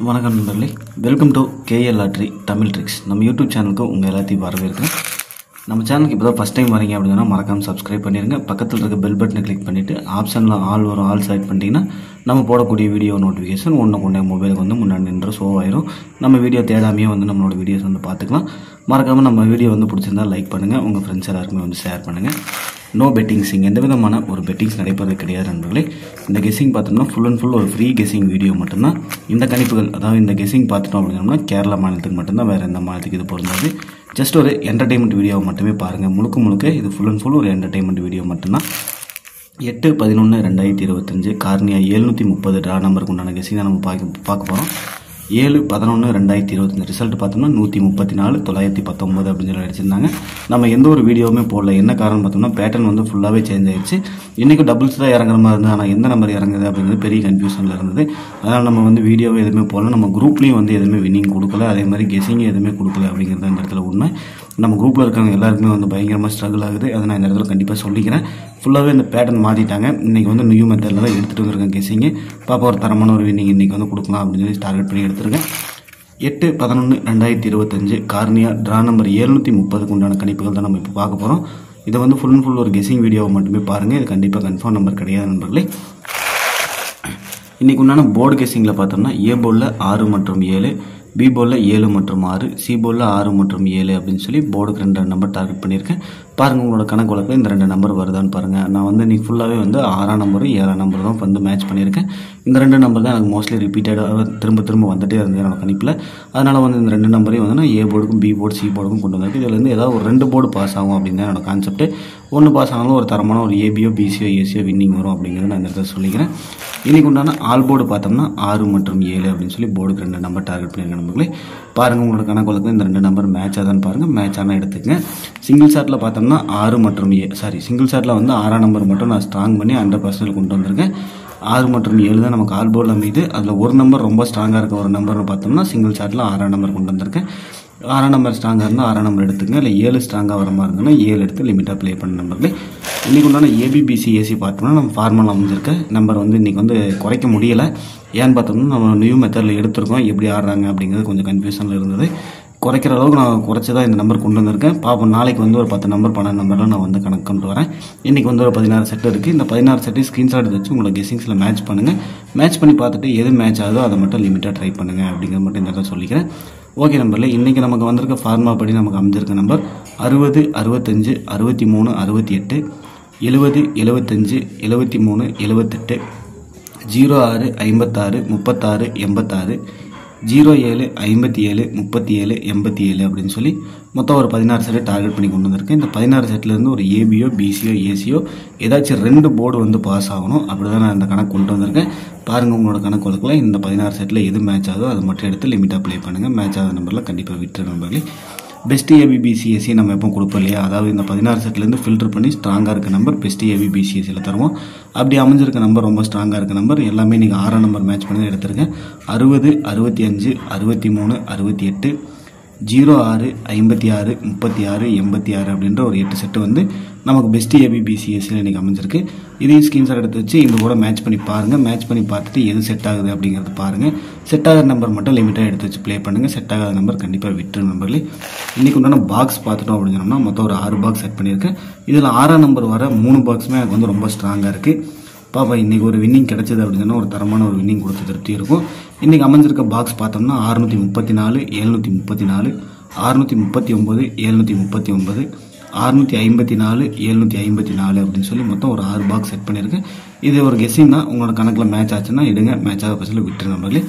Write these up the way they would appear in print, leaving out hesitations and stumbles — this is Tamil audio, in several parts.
வணக்கம் நண்பர்களே, welcome to KL lottery Tamil tricks. நம்ம யூடியூப் சேனலுக்கு உங்கள் எல்லாத்தையும் வரவேற்கிறேன். நம்ம சேனலுக்கு இப்போ தான் ஃபஸ்ட் டைம் வரீங்க அப்படின்னா மறக்காமல் சப்ஸ்கிரைப் பண்ணிடுங்க. பக்கத்தில் இருக்க பெல் பட்டனை கிளிக் பண்ணிவிட்டு ஆப்ஷனில் ஆல் வரும், ஆல் செலக்ட் பண்ணிட்டீங்கன்னா நம்ம போடக்கூடிய வீடியோ நோட்டிஃபிகேஷன் ஒன்று மொபைலுக்கு வந்து முன்னாடி நின்று ஷோ ஆயிரும். நம்ம வீடியோ தேடாமையே வந்து நம்மளோட வீடியோஸ் வந்து பார்த்துக்கலாம். மறக்காமல் நம்ம வீடியோ வந்து பிடிச்சிருந்தால் லைக் பண்ணுங்கள், உங்கள் ஃப்ரெண்ட்ஸ் எல்லாருக்குமே வந்து ஷேர் பண்ணுங்கள். நோ பெட்டிங்ஸ், இங்கே எந்த விதமான ஒரு பெட்டிங்ஸ் நடைபெறது கிடையாது நண்பர்களே. இந்த கெஸ்ஸிங் பார்த்தோம்னா ஃபுல் அண்ட் ஃபுல் ஒரு ஃப்ரீ கெஸ்ஸிங் வீடியோ மட்டும்தான். இந்த கணிப்புகள், அதாவது இந்த கெஸ்ஸிங் பார்த்துட்டோம் அப்படின்னா கேரளா மாநிலத்துக்கு மட்டும்தான், வேறு எந்த மாநிலத்துக்கு இது பொருந்தாது. ஜஸ்ட் ஒரு என்டர்டெயின்மெண்ட் வீடியோவை மட்டுமே பாருங்கள். முழுக்க இது ஃபுல் அண்ட் ஃபுல் ஒரு என்டர்டெயின்மெண்ட் வீடியோ மட்டும்தான். 8/11/2025 கார்னியா 730 ட்ரா நம்பருக்கு உண்டான கெஸ்ஸிங் தான் நம்ம பார்க்க போகிறோம். 7/11/2025 ரிசல்ட் பார்த்தோம்னா 134 919 அப்படின்னு சொல்லி அடிச்சிருந்தாங்க. நம்ம எந்த ஒரு வீடியோவுமே போடல. என்ன காரணம் பார்த்தோம்னா பேட்டர்ன் வந்து ஃபுல்லாகவே சேஞ்ச் ஆயிடுச்சு. இன்றைக்கி டபுள்ஸ் தான் இறங்குற மாதிரி இருந்தது, ஆனால் எந்த நம்பர் இறங்குது அப்படிங்கிறது பெரிய கன்ஃபியூஷனில் இருந்தது. அதனால் நம்ம வந்து வீடியோவே எதுவுமே போடல. நம்ம குரூப்லேயும் வந்து எதுவுமே வின்னிங் கொடுக்கல, அதே மாதிரி கெஸ்ஸிங் எதுவுமே கொடுக்கல அப்படிங்கிறது இந்த இடத்துல உண்மை. நம்ம குரூப்பில் இருக்கவங்க எல்லாருக்குமே வந்து பயங்கரமாக ஸ்ட்ரகிள் ஆகுது. அதை நான் இந்த இடத்துல கண்டிப்பாக சொல்லிக்கிறேன். ஃபுல்லாகவே இந்த பேட்டர்ன் மாற்றிட்டாங்க. இன்றைக்கி வந்து நியூ மெத்தடில் தான் எடுத்துகிட்டு வந்துருக்கேன் கெஸ்ஸிங்கு. பாப்பா ஒரு தரமான ஒரு வின்னிங் இன்றைக்கி வந்து கொடுக்கலாம் அப்படின்னு சொல்லி டார்கெட் பண்ணி எடுத்துருக்கேன். 8/11/2025 கார்னியா ட்ரா நம்பர் 730க்கு உண்டான கணிப்புகள் தான் நம்ம இப்போ பார்க்க போகிறோம். இதை வந்து ஃபுல் அண்ட் ஃபுல் ஒரு கெஸ்ஸிங் வீடியோவை மட்டுமே பாருங்கள். இது கண்டிப்பாக கன்ஃபார்ம் நம்பர் கிடையாது நண்பர்களே. இன்றைக்கி உண்டான போர்டு கெஸ்ஸிங்கில் பார்த்தோம்னா ஏ போர்டில் 6 மற்றும் 7, பி போர்டில் 7 மற்றும் 6, சி போர்டில் 6 மற்றும் 7 அப்படின்னு சொல்லி போர்டுக்கு 2 நம்பர் டார்கெட் பண்ணியிருக்கேன். பாருங்கள் உங்களோட கணக்கு வழக்கில் இந்த 2 நம்பர் வருதான்னு பாருங்கள். நான் வந்து இன்றைக்கி ஃபுல்லாகவே வந்து 6ஆம் நம்பரும் 7ஆம் நம்பர் தான் வந்து மேட்ச் பண்ணியிருக்கேன். இந்த 2 நம்பர் தான் எனக்கு மோஸ்ட்லி ரிப்பீட்டடாக திரும்ப வந்துட்டே இருந்தது என்னோட கணிப்பில். அதனால் வந்து இந்த 2 நம்பரையும் வந்து நான் ஏ போர்டுக்கும் பி போர்டு சி போர்டுக்கும் கொண்டு வந்திருக்கு. இதில் வந்து ஏதாவது ஒரு 2 போர்டு பாஸ் ஆகும் அப்படின்னு தான் என்னோட கான்செப்ட். ஒன்று பாஸ் ஆனாலும் ஒரு தரமான ஒரு ஏபியோ பிசியோ ஏசியோ வின்னிங் வரும் அப்படிங்கிறத நான் இந்த இடத்துல சொல்லிக்கிறேன். இன்றைக்கி உண்டான ஆல் போர்டு பார்த்தோம்னா 6 மற்றும் 7 அப்படின்னு சொல்லி போர்டுக்கு 2 நம்பர் டார்கெட் பண்ணியிருக்கேன் நம்பர்களே. பாருங்கள் உங்களோட கணக்கு வழக்கில் இந்த 2 நம்பர் மேட்ச் ஆதான்னு பாருங்கள். மேட்ச் ஆனால் எடுத்துக்கங்க. சிங்கிள் ஷாட்டில் பார்த்தோம்னா 6 மற்றும் சிங்கிள் ஷாட்டில் வந்து 6ஆம் நம்பர் மட்டும் நான் ஸ்ட்ராங் பண்ணி 100% கொண்டு வந்திருக்கேன். 6 மற்றும் 7 தான் நமக்கு ஆல் போர்டில் அமையுது. அதில் ஒரு நம்பர் ரொம்ப ஸ்ட்ராங்காக இருக்க ஒரு நம்பர்னு பார்த்தோம்னா சிங்கிள் ஷாட்டில் 6ஆம் நம்பர் கொண்டு வந்திருக்கேன். 6ஆம் நம்பர் ஸ்ட்ராங்காக இருந்தால் 6ஆம் நம்பர் எடுத்துக்கங்க. இல்லை 7 ஸ்ட்ராங்காக வர மாதிரி இருந்ததுன்னா 7 எடுத்து லிமிட்டாக ப்ளே பண்ண நம்பர்களே. இன்றைக்கி உண்டான ஏபிபிசி ஏசி பார்த்தோம்னா நம்ம ஃபார்மல் அமைஞ்சிருக்க நம்பர் வந்து இன்றைக்கி வந்து குறைக்க முடியலை. ஏன்னு பார்த்தோம்னா நம்ம நியூ மெத்தடில் எடுத்திருக்கோம். எப்படி ஆடுறாங்க அப்படிங்கிறது கொஞ்சம் கன்ஃபியூஷனில் இருந்தது. குறைக்கிற அளவுக்கு நான் குறைச்சி தான் இந்த நம்பர் கொண்டு வந்திருக்கேன். பார்ப்போம், நாளைக்கு வந்து ஒரு 10 நம்பர் 12 நம்பர்லாம் நான் வந்து கணக்கு கொண்டு வரேன். இன்றைக்கி வந்து ஒரு 16 செட் இருக்குது. இந்த 16 செட்டு ஸ்க்ரீன்ஷாட் வச்சு உங்களை கெஸ்ஸிங்ஸில் மேட்ச் பண்ணுங்கள். மேட்ச் பண்ணி பார்த்துட்டு எது மேட்ச் ஆகுதோ அதை மட்டும் லிமிட்டாக ட்ரை பண்ணுங்கள் அப்படிங்கிறது மட்டும் இந்த இடத்துல சொல்லிக்கிறேன். ஓகே நம்பரில் இன்றைக்கி நமக்கு வந்திருக்க ஃபார்மா படி நமக்கு அமைஞ்சிருக்க நம்பர் 60 65 63 68 70 75 73 78 06 56 36 86 07 57 37 87 அப்படின்னு சொல்லி மொத்தம் ஒரு 16 செட்டு டார்கெட் பண்ணி கொண்டு வந்திருக்கேன். இந்த 16 செட்லேருந்து ஒரு ஏபியோ பிசியோ ஏசியோ ஏதாச்சும் 2 போர்டு வந்து பாஸ் ஆகணும். அப்படி தான் நான் இந்த கணக்கு கொண்டு வந்திருக்கேன். பாருங்கள் உங்களோட கணக்கு வழக்கில் இந்த 16 செட்டில் எது மேட்ச் ஆகுதோ அதை மட்டும் எடுத்து லிமிட்டாக ப்ளே பண்ணுங்கள். மேட்ச் ஆகாத நம்பரில் கண்டிப்பாக விட்டுரு நம்பர்களே. பெஸ்ட் ஏபிபிசிஎஸ்சி நம்ம எப்போ கொடுப்போம் இல்லையா, அதாவது இந்த 16 செட்லேருந்து ஃபில்டர் பண்ணி ஸ்ட்ராங்காக இருக்க நம்பர் பெஸ்ட் ஏபிபிசிஎஸ்சியில் தருவோம். அப்படி அமைஞ்சிருக்க நம்பர் ரொம்ப ஸ்ட்ராங்காக இருக்க நம்பர் எல்லாமே நீங்கள் 6ஆம் நம்பர் மேட்ச் பண்ணி எடுத்துருக்கேன். 60 65 63 68 06 56 36 86 அப்படின்ற ஒரு 8 செட்டு வந்து நமக்கு பெஸ்ட் ஏபிபிசிஎஸ்சியில் இன்றைக்கி அமைஞ்சிருக்கு. இதையும் ஸ்க்ரீன்ஷாட் எடுத்து வச்சு இந்த கூட மேட்ச் பண்ணி பாருங்கள். மேட்ச் பண்ணி பார்த்துட்டு எது செட் ஆகுது அப்படிங்கிறது பாருங்கள். செட் ஆகிற நம்பர் மட்டும் லிமிட்டாக எடுத்து வச்சு ப்ளே பண்ணுங்கள். செட் ஆகாத நம்பர் கண்டிப்பாக விட்டுரு நம்பர்லேயே. இன்றைக்கி உண்டான பாக்ஸ் பார்த்துட்டோம் அப்படின்னு சொன்னோம்னா மொத்தம் ஒரு 6 பாக்ஸ் செட் பண்ணியிருக்கேன். இதில் 6ஆம் நம்பர் வர 3 பாக்ஸுமே எனக்கு வந்து ரொம்ப ஸ்ட்ராங்காக இருக்குது. பாப்பா இன்றைக்கி ஒரு வின்னிங் கிடச்சது அப்படின்னு சொன்னால் ஒரு தரமான ஒரு வின்னிங் கொடுத்து திருப்தி இருக்கும். இன்றைக்கி அமைஞ்சிருக்க பாக்ஸ் பார்த்தோம்னா 634 734 639 739 654 754 அப்படின்னு சொல்லி மொத்தம் ஒரு 6 பாக்ஸ் செட் பண்ணியிருக்கேன். இது ஒரு கெஸ்ஸிங் தான். உங்களோட கணக்கில் மேட்ச் ஆச்சுன்னா எடுங்க, மேட்ச் ஆக பட்சத்தில் விட்டுரு நம்பர்களே.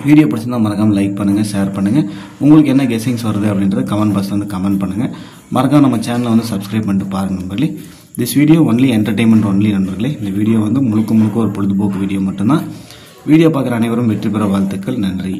வீடியோ பிடிச்சிருந்தா மறக்காமல் லைக் பண்ணுங்கள், ஷேர் பண்ணுங்கள். உங்களுக்கு என்ன கெஸ்ஸிங்ஸ் வருது அப்படின்றத கமெண்ட் பாக்ஸில் வந்து கமெண்ட் பண்ணுங்கள். மறக்காம நம்ம சேனலை வந்து சப்ஸ்கிரைப் பண்ணிட்டு பாருங்கள் நண்பர்களே. This video only entertainment only நண்பர்களே. இந்த வீடியோ வந்து முழுக்க ஒரு பொழுதுபோக்கு வீடியோ மட்டும்தான். வீடியோ பார்க்குற அனைவரும் வெற்றி பெற வாழ்த்துக்கள். நன்றி.